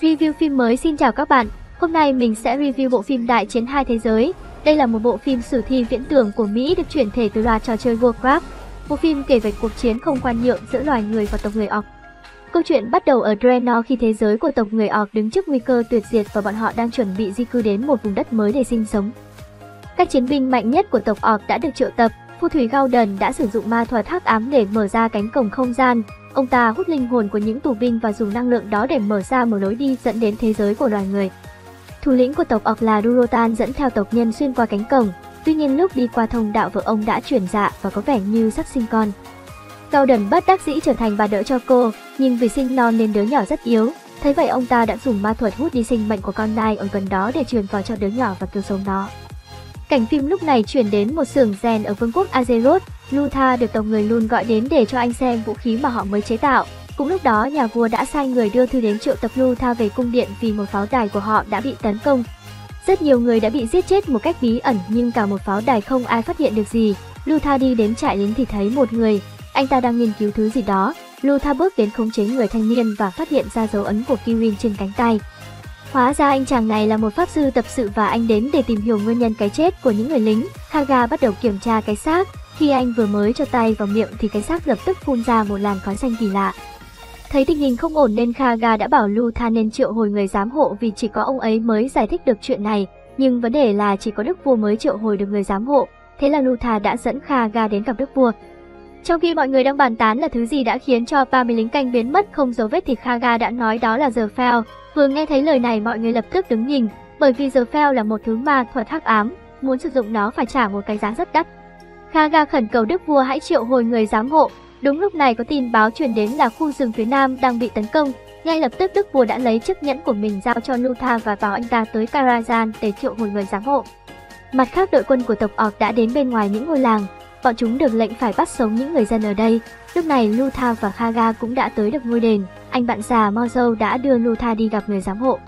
Review phim mới. Xin chào các bạn, hôm nay mình sẽ review bộ phim Đại chiến hai thế giới. Đây là một bộ phim sử thi viễn tưởng của Mỹ được chuyển thể từ loạt trò chơi Warcraft. Bộ phim kể về cuộc chiến không khoan nhượng giữa loài người và tộc người Orc. Câu chuyện bắt đầu ở Draenor khi thế giới của tộc người Orc đứng trước nguy cơ tuyệt diệt và bọn họ đang chuẩn bị di cư đến một vùng đất mới để sinh sống. Các chiến binh mạnh nhất của tộc Orc đã được triệu tập. Phù thủy Gauden đã sử dụng ma thuật hắc ám để mở ra cánh cổng không gian. Ông ta hút linh hồn của những tù binh và dùng năng lượng đó để mở ra một lối đi dẫn đến thế giới của loài người. Thủ lĩnh của tộc Orc là Durotan dẫn theo tộc nhân xuyên qua cánh cổng. Tuy nhiên lúc đi qua thông đạo vợ ông đã chuyển dạ và có vẻ như sắp sinh con. Gauden bất đắc dĩ trở thành bà đỡ cho cô, nhưng vì sinh non nên đứa nhỏ rất yếu. Thấy vậy ông ta đã dùng ma thuật hút đi sinh mệnh của con nai ở gần đó để truyền vào cho đứa nhỏ và cứu sống nó. Cảnh phim lúc này chuyển đến một xưởng rèn ở vương quốc Azeroth. Luthar được tộc người Lun gọi đến để cho anh xem vũ khí mà họ mới chế tạo. Cũng lúc đó nhà vua đã sai người đưa thư đến triệu tập Luthar về cung điện vì một pháo đài của họ đã bị tấn công. Rất nhiều người đã bị giết chết một cách bí ẩn nhưng cả một pháo đài không ai phát hiện được gì. Luthar đi đến trại lính thì thấy một người, anh ta đang nghiên cứu thứ gì đó. Luthar bước đến khống chế người thanh niên và phát hiện ra dấu ấn của Kirin trên cánh tay. Hóa ra anh chàng này là một pháp sư tập sự và anh đến để tìm hiểu nguyên nhân cái chết của những người lính. Khaga bắt đầu kiểm tra cái xác. Khi anh vừa mới cho tay vào miệng thì cái xác lập tức phun ra một làn khói xanh kỳ lạ. Thấy tình hình không ổn nên Khaga đã bảo Luthar nên triệu hồi người giám hộ vì chỉ có ông ấy mới giải thích được chuyện này. Nhưng vấn đề là chỉ có đức vua mới triệu hồi được người giám hộ. Thế là Luthar đã dẫn Khaga đến gặp đức vua. Trong khi mọi người đang bàn tán là thứ gì đã khiến cho 30 lính canh biến mất không dấu vết thì Khaga đã nói đó là The Fel. Vừa nghe thấy lời này mọi người lập tức đứng nhìn, bởi vì The Fel là một thứ ma thuật hắc ám, muốn sử dụng nó phải trả một cái giá rất đắt. Khaga khẩn cầu đức vua hãy triệu hồi người giám hộ. Đúng lúc này có tin báo truyền đến là khu rừng phía nam đang bị tấn công. Ngay lập tức đức vua đã lấy chiếc nhẫn của mình giao cho Luthar và bảo anh ta tới Karazhan để triệu hồi người giám hộ. Mặt khác đội quân của tộc Orc đã đến bên ngoài những ngôi làng. Bọn chúng được lệnh phải bắt sống những người dân ở đây. Lúc này Luthar và Khaga cũng đã tới được ngôi đền. Anh bạn già Mozo đã đưa Luthar đi gặp người giám hộ.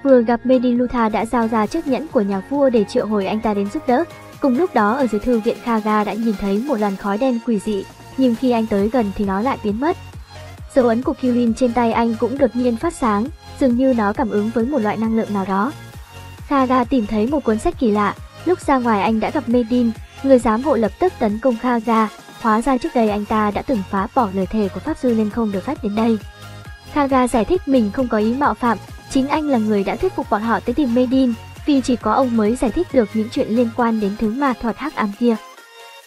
Vừa gặp Medin, Luthar đã giao ra chiếc nhẫn của nhà vua để triệu hồi anh ta đến giúp đỡ. Cùng lúc đó ở dưới thư viện Khaga đã nhìn thấy một làn khói đen quỷ dị, nhưng khi anh tới gần thì nó lại biến mất. Dấu ấn của Kirin trên tay anh cũng đột nhiên phát sáng, dường như nó cảm ứng với một loại năng lượng nào đó. Khaga tìm thấy một cuốn sách kỳ lạ. Lúc ra ngoài anh đã gặp Medin, người giám hộ lập tức tấn công Khaga. Hóa ra trước đây anh ta đã từng phá bỏ lời thề của pháp sư nên không được phép đến đây. Khaga giải thích mình không có ý mạo phạm, chính anh là người đã thuyết phục bọn họ tới tìm Medin, vì chỉ có ông mới giải thích được những chuyện liên quan đến thứ ma thuật hắc ám kia.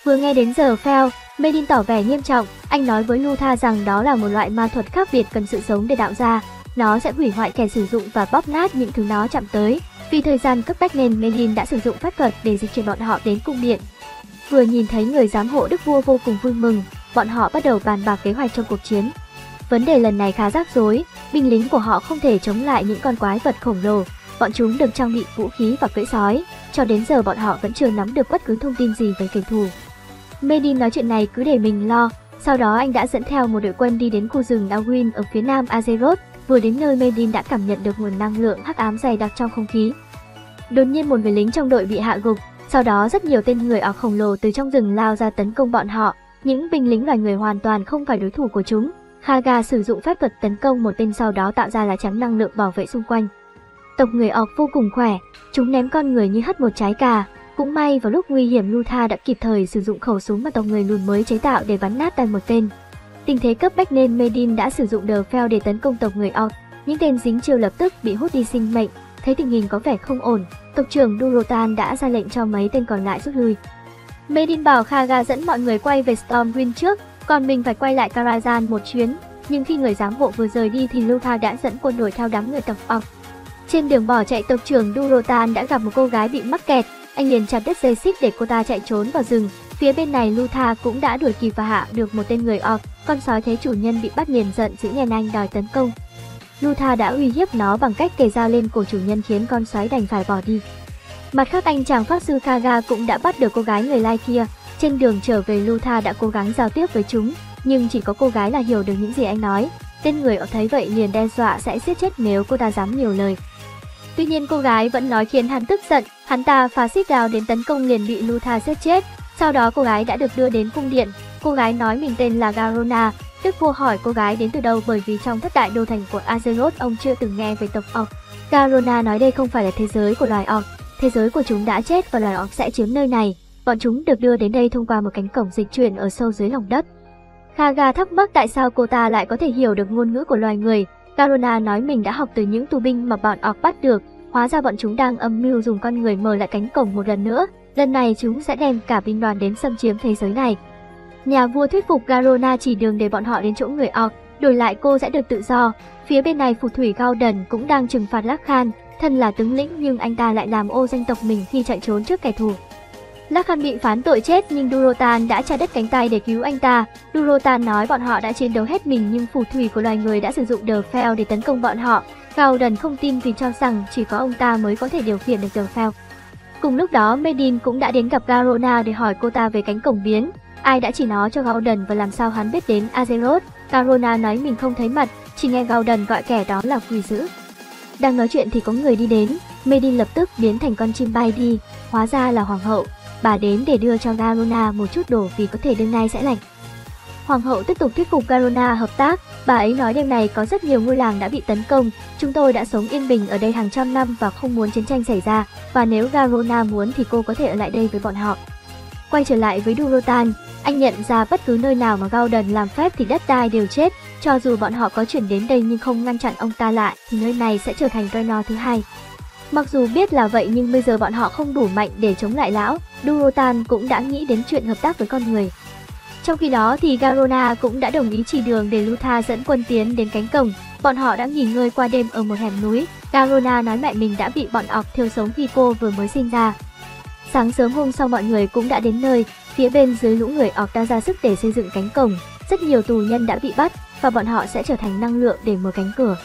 Vừa nghe đến The Fel, Medin tỏ vẻ nghiêm trọng, anh nói với Luthar rằng đó là một loại ma thuật khác biệt cần sự sống để tạo ra. Nó sẽ hủy hoại kẻ sử dụng và bóp nát những thứ nó chạm tới. Vì thời gian cấp bách nên Medin đã sử dụng pháp thuật để di chuyển bọn họ đến cung điện. Vừa nhìn thấy người giám hộ đức vua vô cùng vui mừng, bọn họ bắt đầu bàn bạc kế hoạch trong cuộc chiến. Vấn đề lần này khá rắc rối, binh lính của họ không thể chống lại những con quái vật khổng lồ. Bọn chúng được trang bị vũ khí và cưỡi sói, cho đến giờ bọn họ vẫn chưa nắm được bất cứ thông tin gì về kẻ thù. Medin nói chuyện này cứ để mình lo, sau đó anh đã dẫn theo một đội quân đi đến khu rừng Dawin ở phía nam Azeroth. Vừa đến nơi Medin đã cảm nhận được nguồn năng lượng hắc ám dày đặc trong không khí. Đột nhiên một người lính trong đội bị hạ gục, sau đó rất nhiều tên người Orc khổng lồ từ trong rừng lao ra tấn công bọn họ. Những binh lính loài người hoàn toàn không phải đối thủ của chúng. Khaga sử dụng phép thuật tấn công một tên, sau đó tạo ra lá chắn năng lượng bảo vệ xung quanh. Tộc người Orc vô cùng khỏe, chúng ném con người như hất một trái cà. Cũng may vào lúc nguy hiểm Luthar đã kịp thời sử dụng khẩu súng mà tộc người Lùn mới chế tạo để bắn nát tan một tên. Tình thế cấp bách nên Medin đã sử dụng The Fel để tấn công tộc người Orc. Những tên dính chiêu lập tức bị hút đi sinh mệnh. Thấy tình hình có vẻ không ổn, tộc trưởng Durotan đã ra lệnh cho mấy tên còn lại rút lui. Medin bảo Khaga dẫn mọi người quay về Stormwind trước, còn mình phải quay lại Karazhan một chuyến. Nhưng khi người giám hộ vừa rời đi thì Luthar đã dẫn quân đuổi theo đám người tộc Orc. Trên đường bỏ chạy, tộc trưởng Durotan đã gặp một cô gái bị mắc kẹt. Anh liền chặt đứt dây xích để cô ta chạy trốn vào rừng. Phía bên này Luthar cũng đã đuổi kịp và hạ được một tên người Orc. Con sói thấy chủ nhân bị bắt liền giận dữ nhen anh đòi tấn công. Luthar đã uy hiếp nó bằng cách kề dao lên cổ chủ nhân khiến con sói đành phải bỏ đi. Mặt khác anh chàng pháp sư Khaga cũng đã bắt được cô gái người Lai kia. Trên đường trở về Luthar đã cố gắng giao tiếp với chúng, nhưng chỉ có cô gái là hiểu được những gì anh nói. Tên người Orc thấy vậy liền đe dọa sẽ giết chết nếu cô ta dám nhiều lời. Tuy nhiên cô gái vẫn nói khiến hắn tức giận, hắn ta phá xích đào đến tấn công liền bị Luthar giết chết. Sau đó cô gái đã được đưa đến cung điện. Cô gái nói mình tên là Garona, Đức vua hỏi cô gái đến từ đâu bởi vì trong thất đại đô thành của Azeroth ông chưa từng nghe về tộc Orc. Garona nói đây không phải là thế giới của loài Orc, thế giới của chúng đã chết và loài Orc sẽ chiếm nơi này. Bọn chúng được đưa đến đây thông qua một cánh cổng dịch chuyển ở sâu dưới lòng đất. Khaga thắc mắc tại sao cô ta lại có thể hiểu được ngôn ngữ của loài người. Garona nói mình đã học từ những tù binh mà bọn Orc bắt được, hóa ra bọn chúng đang âm mưu dùng con người mở lại cánh cổng một lần nữa. Lần này chúng sẽ đem cả binh đoàn đến xâm chiếm thế giới này. Nhà vua thuyết phục Garona chỉ đường để bọn họ đến chỗ người Orc, đổi lại cô sẽ được tự do. Phía bên này phù thủy Gauden cũng đang trừng phạt Lakhan, thân là tướng lĩnh nhưng anh ta lại làm ô danh tộc mình khi chạy trốn trước kẻ thù. Lakhan bị phán tội chết nhưng Durotan đã chặt đứt cánh tay để cứu anh ta. Durotan nói bọn họ đã chiến đấu hết mình nhưng phù thủy của loài người đã sử dụng The Fel để tấn công bọn họ. Gauden không tin vì cho rằng chỉ có ông ta mới có thể điều khiển được The Fel. Cùng lúc đó Medin cũng đã đến gặp Garona để hỏi cô ta về cánh cổng biến. Ai đã chỉ nó cho Gauden và làm sao hắn biết đến Azeroth? Garona nói mình không thấy mặt, chỉ nghe Gauden gọi kẻ đó là quỷ dữ. Đang nói chuyện thì có người đi đến, Medin lập tức biến thành con chim bay đi, hóa ra là hoàng hậu. Bà đến để đưa cho Garona một chút đồ vì có thể đêm nay sẽ lạnh. Hoàng hậu tiếp tục thuyết phục Garona hợp tác, bà ấy nói đêm này có rất nhiều ngôi làng đã bị tấn công, chúng tôi đã sống yên bình ở đây hàng trăm năm và không muốn chiến tranh xảy ra, và nếu Garona muốn thì cô có thể ở lại đây với bọn họ. Quay trở lại với Durotan, anh nhận ra bất cứ nơi nào mà Gauden làm phép thì đất đai đều chết, cho dù bọn họ có chuyển đến đây nhưng không ngăn chặn ông ta lại thì nơi này sẽ trở thành Draenor thứ hai. Mặc dù biết là vậy nhưng bây giờ bọn họ không đủ mạnh để chống lại lão, Durotan cũng đã nghĩ đến chuyện hợp tác với con người. Trong khi đó thì Garona cũng đã đồng ý chỉ đường để Lutha dẫn quân tiến đến cánh cổng, bọn họ đã nghỉ ngơi qua đêm ở một hẻm núi. Garona nói mẹ mình đã bị bọn Orc thiêu sống khi cô vừa mới sinh ra. Sáng sớm hôm sau mọi người cũng đã đến nơi, phía bên dưới lũ người Orc đang ra sức để xây dựng cánh cổng, rất nhiều tù nhân đã bị bắt và bọn họ sẽ trở thành năng lượng để mở cánh cửa.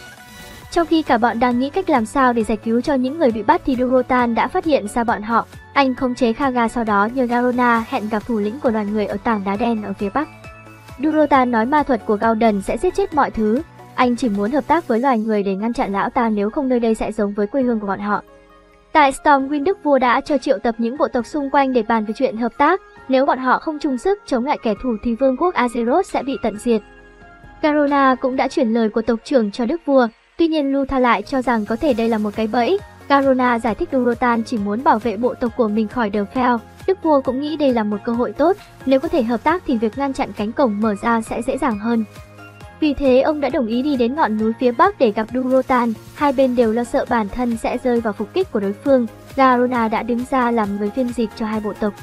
Trong khi cả bọn đang nghĩ cách làm sao để giải cứu cho những người bị bắt thì Durotan đã phát hiện ra bọn họ. Anh khống chế Khaga sau đó nhờ Garona hẹn gặp thủ lĩnh của loài người ở tảng đá đen ở phía bắc. Durotan nói ma thuật của Gauden sẽ giết chết mọi thứ. Anh chỉ muốn hợp tác với loài người để ngăn chặn lão ta, nếu không nơi đây sẽ giống với quê hương của bọn họ. Tại Stormwind, Đức vua đã cho triệu tập những bộ tộc xung quanh để bàn về chuyện hợp tác. Nếu bọn họ không chung sức chống lại kẻ thù thì vương quốc Azeroth sẽ bị tận diệt. Garona cũng đã chuyển lời của tộc trưởng cho đức vua. Tuy nhiên Lutha lại cho rằng có thể đây là một cái bẫy. Garona giải thích Durotan chỉ muốn bảo vệ bộ tộc của mình khỏi The Fel. Đức vua cũng nghĩ đây là một cơ hội tốt, nếu có thể hợp tác thì việc ngăn chặn cánh cổng mở ra sẽ dễ dàng hơn. Vì thế ông đã đồng ý đi đến ngọn núi phía bắc để gặp Durotan, hai bên đều lo sợ bản thân sẽ rơi vào phục kích của đối phương. Garona đã đứng ra làm người phiên dịch cho hai bộ tộc.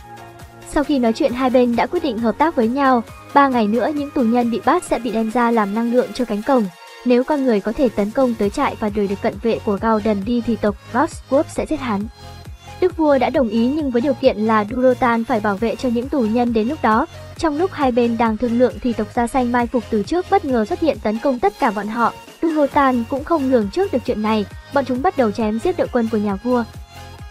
Sau khi nói chuyện hai bên đã quyết định hợp tác với nhau, 3 ngày nữa những tù nhân bị bắt sẽ bị đem ra làm năng lượng cho cánh cổng. Nếu con người có thể tấn công tới trại và đuổi được cận vệ của Gauden đi thì tộc Frostwolf sẽ giết hắn. Đức vua đã đồng ý nhưng với điều kiện là Durotan phải bảo vệ cho những tù nhân đến lúc đó. Trong lúc hai bên đang thương lượng thì tộc Da Xanh mai phục từ trước bất ngờ xuất hiện tấn công tất cả bọn họ. Durotan cũng không lường trước được chuyện này, bọn chúng bắt đầu chém giết đội quân của nhà vua.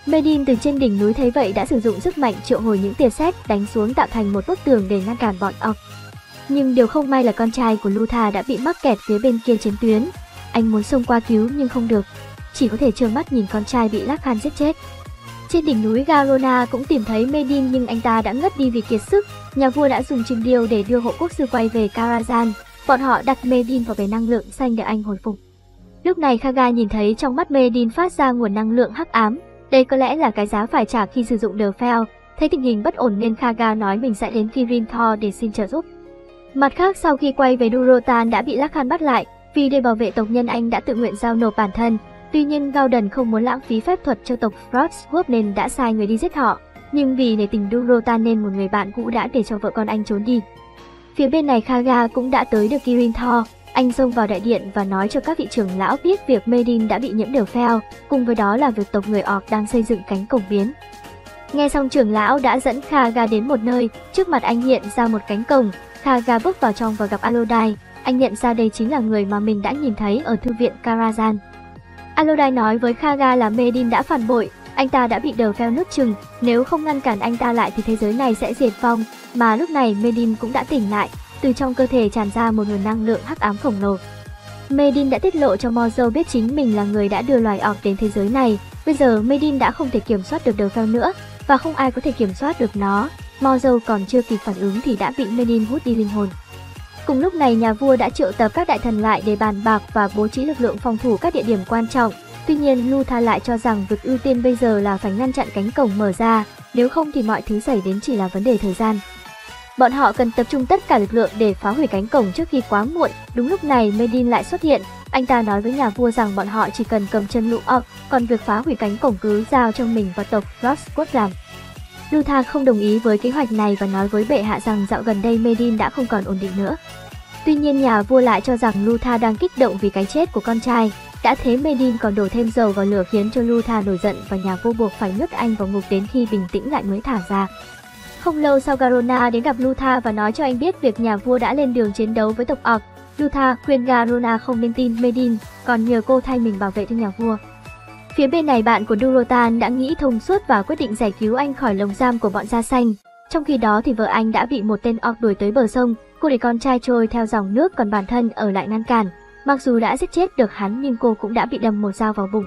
Medin từ trên đỉnh núi thấy vậy đã sử dụng sức mạnh triệu hồi những tia sét đánh xuống tạo thành một bức tường để ngăn cản bọn Orc. Nhưng điều không may là con trai của Lutha đã bị mắc kẹt phía bên kia chiến tuyến. Anh muốn xông qua cứu nhưng không được, chỉ có thể trơ mắt nhìn con trai bị Lakhan giết chết. Trên đỉnh núi Garona cũng tìm thấy Medin nhưng anh ta đã ngất đi vì kiệt sức. Nhà vua đã dùng chim điêu để đưa hộ quốc sư quay về Karazhan. Bọn họ đặt Medin vào bể năng lượng xanh để anh hồi phục. Lúc này Khaga nhìn thấy trong mắt Medin phát ra nguồn năng lượng hắc ám. Đây có lẽ là cái giá phải trả khi sử dụng The Fel. Thấy tình hình bất ổn nên Khaga nói mình sẽ đến Kirin Tor để xin trợ giúp. Mặt khác, sau khi quay về Durotan đã bị Lakhan bắt lại, vì để bảo vệ tộc nhân anh đã tự nguyện giao nộp bản thân. Tuy nhiên Gauden không muốn lãng phí phép thuật cho tộc Frostwolf nên đã sai người đi giết họ. Nhưng vì nể tình Durotan nên một người bạn cũ đã để cho vợ con anh trốn đi. Phía bên này Khaga cũng đã tới được Kirin Tor. Anh xông vào đại điện và nói cho các vị trưởng lão biết việc Medin đã bị nhiễm The Fel, cùng với đó là việc tộc người Orc đang xây dựng cánh cổng biến. Nghe xong, trưởng lão đã dẫn Khaga đến một nơi, trước mặt anh hiện ra một cánh cổng. Khaga bước vào trong và gặp Alodai. Anh nhận ra đây chính là người mà mình đã nhìn thấy ở thư viện Karazhan. Alodai nói với Khaga là Medin đã phản bội, anh ta đã bị The Fel nuốt chửng, nếu không ngăn cản anh ta lại thì thế giới này sẽ diệt vong. Mà lúc này Medin cũng đã tỉnh lại, từ trong cơ thể tràn ra một nguồn năng lượng hắc ám khổng lồ. Medin đã tiết lộ cho Mozo biết chính mình là người đã đưa loài Orc đến thế giới này. Bây giờ Medin đã không thể kiểm soát được The Fel nữa, và không ai có thể kiểm soát được nó. Mozo còn chưa kịp phản ứng thì đã bị Medin hút đi linh hồn. Cùng lúc này nhà vua đã triệu tập các đại thần lại để bàn bạc và bố trí lực lượng phòng thủ các địa điểm quan trọng. Tuy nhiên Lutha lại cho rằng việc ưu tiên bây giờ là phải ngăn chặn cánh cổng mở ra, nếu không thì mọi thứ xảy đến chỉ là vấn đề thời gian. Bọn họ cần tập trung tất cả lực lượng để phá hủy cánh cổng trước khi quá muộn. Đúng lúc này Medin lại xuất hiện, anh ta nói với nhà vua rằng bọn họ chỉ cần cầm chân lũ orc, còn việc phá hủy cánh cổng cứ giao cho mình và tộc Frostwood làm. Lutha không đồng ý với kế hoạch này và nói với bệ hạ rằng dạo gần đây Medin đã không còn ổn định nữa. Tuy nhiên nhà vua lại cho rằng Lutha đang kích động vì cái chết của con trai. Đã thế Medin còn đổ thêm dầu vào lửa khiến cho Lutha nổi giận và nhà vua buộc phải nhốt anh vào ngục đến khi bình tĩnh lại mới thả ra. Không lâu sau Garona đến gặp Lutha và nói cho anh biết việc nhà vua đã lên đường chiến đấu với tộc orc. Lutha khuyên Garona không nên tin Medin, còn nhờ cô thay mình bảo vệ cho nhà vua. Phía bên này bạn của Durotan đã nghĩ thông suốt và quyết định giải cứu anh khỏi lồng giam của bọn da xanh. Trong khi đó thì vợ anh đã bị một tên orc đuổi tới bờ sông, cô để con trai trôi theo dòng nước còn bản thân ở lại ngăn cản. Mặc dù đã giết chết được hắn nhưng cô cũng đã bị đâm một dao vào bụng.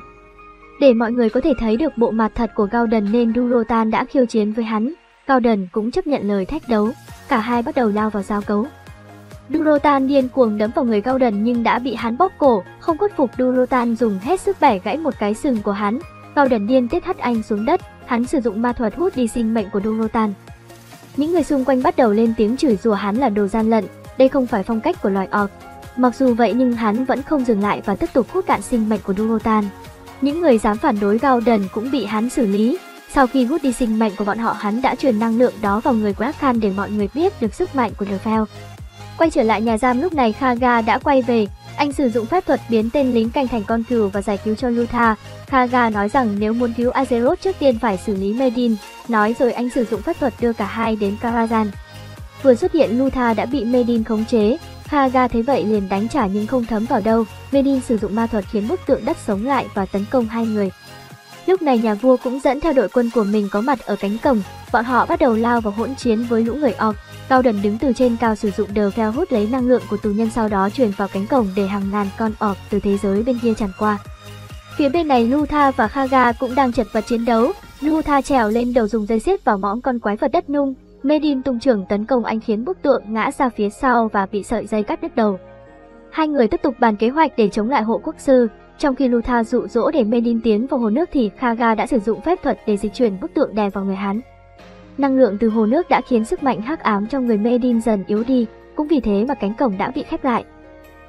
Để mọi người có thể thấy được bộ mặt thật của Gauden nên Durotan đã khiêu chiến với hắn. Gauden cũng chấp nhận lời thách đấu, cả hai bắt đầu lao vào giao cấu. Durotan điên cuồng đấm vào người Gauden nhưng đã bị hắn bóp cổ, không khuất phục Durotan dùng hết sức bẻ gãy một cái sừng của hắn. Gauden điên tiết hất anh xuống đất, hắn sử dụng ma thuật hút đi sinh mệnh của Durotan. Những người xung quanh bắt đầu lên tiếng chửi rủa hắn là đồ gian lận, đây không phải phong cách của loài orc. Mặc dù vậy nhưng hắn vẫn không dừng lại và tiếp tục hút cạn sinh mệnh của Durotan. Những người dám phản đối Gauden cũng bị hắn xử lý. Sau khi hút đi sinh mệnh của bọn họ, hắn đã truyền năng lượng đó vào người của Arkhan để mọi người biết được sức mạnh của Nerfell. Quay trở lại nhà giam, lúc này Khaga đã quay về. Anh sử dụng phép thuật biến tên lính canh thành con cừu và giải cứu cho Lutha. Khaga nói rằng nếu muốn cứu Azeroth trước tiên phải xử lý Medin. Nói rồi anh sử dụng phép thuật đưa cả hai đến Karazhan. Vừa xuất hiện Lutha đã bị Medin khống chế. Khaga thấy vậy liền đánh trả nhưng không thấm vào đâu. Medin sử dụng ma thuật khiến bức tượng đất sống lại và tấn công hai người. Lúc này nhà vua cũng dẫn theo đội quân của mình có mặt ở cánh cổng. Bọn họ bắt đầu lao vào hỗn chiến với lũ người orc. Gauden đứng từ trên cao sử dụng Nerfell hút lấy năng lượng của tù nhân, sau đó truyền vào cánh cổng để hàng ngàn con orc từ thế giới bên kia tràn qua. Phía bên này Lutha và Khaga cũng đang chật vật chiến đấu. Lutha trèo lên đầu dùng dây xếp vào mõm con quái vật đất nung. Medin tung chưởng tấn công anh khiến bức tượng ngã ra phía sau và bị sợi dây cắt đứt đầu. Hai người tiếp tục bàn kế hoạch để chống lại hộ quốc sư. Trong khi Lutha dụ dỗ để Medin tiến vào hồ nước thì Khaga đã sử dụng phép thuật để dịch chuyển bức tượng đè vào người hắn. Năng lượng từ hồ nước đã khiến sức mạnh hắc ám trong người Medin dần yếu đi, cũng vì thế mà cánh cổng đã bị khép lại.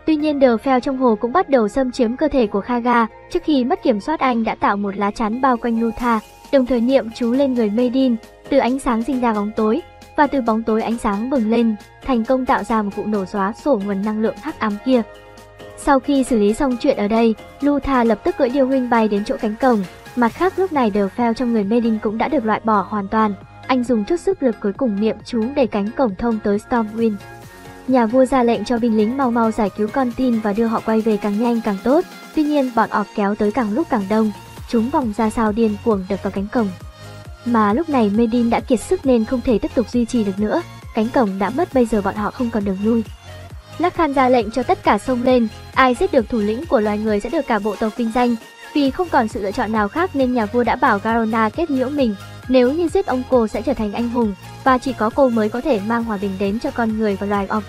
Tuy nhiên Nerfell trong hồ cũng bắt đầu xâm chiếm cơ thể của Khaga. Trước khi mất kiểm soát, anh đã tạo một lá chắn bao quanh Lutha, đồng thời niệm chú lên người Medin. Từ ánh sáng sinh ra bóng tối, và từ bóng tối ánh sáng bừng lên, thành công tạo ra một vụ nổ xóa sổ nguồn năng lượng hắc ám kia. Sau khi xử lý xong chuyện ở đây, Lutha lập tức cưỡi điêu huynh bay đến chỗ cánh cổng. Mặt khác lúc này Nerfell trong người Medin cũng đã được loại bỏ hoàn toàn. Anh dùng chút sức lực cuối cùng niệm chú để cánh cổng thông tới Stormwind. Nhà vua ra lệnh cho binh lính mau mau giải cứu con tin và đưa họ quay về càng nhanh càng tốt. Tuy nhiên bọn orc kéo tới càng lúc càng đông, chúng vòng ra sao điên cuồng đập vào cánh cổng. Mà lúc này Medin đã kiệt sức nên không thể tiếp tục duy trì được nữa. Cánh cổng đã mất, bây giờ bọn họ không còn đường lui. Lakhan ra lệnh cho tất cả xông lên, ai giết được thủ lĩnh của loài người sẽ được cả bộ tộc vinh danh. Vì không còn sự lựa chọn nào khác nên nhà vua đã bảo Garona kết liễu mình. Nếu như giết ông cô sẽ trở thành anh hùng, và chỉ có cô mới có thể mang hòa bình đến cho con người và loài orc.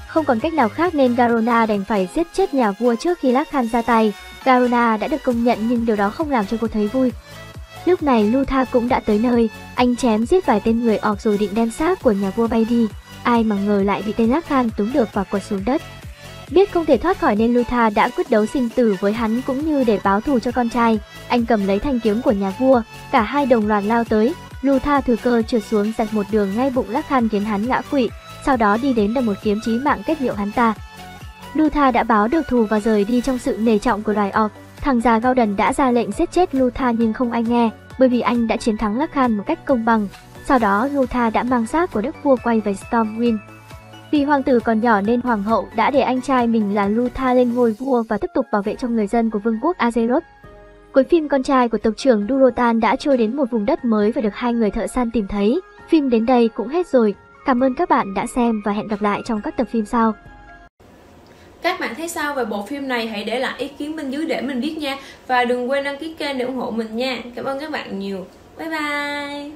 Không còn cách nào khác nên Garona đành phải giết chết nhà vua trước khi Lakhan ra tay. Garona đã được công nhận nhưng điều đó không làm cho cô thấy vui. Lúc này Lutha cũng đã tới nơi, anh chém giết vài tên người orc rồi định đem xác của nhà vua bay đi. Ai mà ngờ lại bị tên Lakhan túm được và quật xuống đất. Biết không thể thoát khỏi nên Lutha đã quyết đấu sinh tử với hắn cũng như để báo thù cho con trai. Anh cầm lấy thanh kiếm của nhà vua, cả hai đồng loạt lao tới. Lutha thừa cơ trượt xuống rạch một đường ngay bụng Lakhan khiến hắn ngã quỵ, sau đó đi đến đâm một kiếm chí mạng kết liễu hắn ta. Lutha đã báo được thù và rời đi trong sự nể trọng của loài orc. Thằng già Gauden đã ra lệnh giết chết Lutha nhưng không ai nghe, bởi vì anh đã chiến thắng Lakhan một cách công bằng. Sau đó Lutha đã mang xác của đức vua quay về Stormwind. Vì hoàng tử còn nhỏ nên hoàng hậu đã để anh trai mình là Lutha lên ngôi vua và tiếp tục bảo vệ cho người dân của vương quốc Azeroth. Cuối phim, con trai của tộc trưởng Durotan đã trôi đến một vùng đất mới và được hai người thợ săn tìm thấy. Phim đến đây cũng hết rồi. Cảm ơn các bạn đã xem và hẹn gặp lại trong các tập phim sau. Các bạn thấy sao về bộ phim này? Hãy để lại ý kiến bên dưới để mình biết nha. Và đừng quên đăng ký kênh để ủng hộ mình nha. Cảm ơn các bạn nhiều. Bye bye.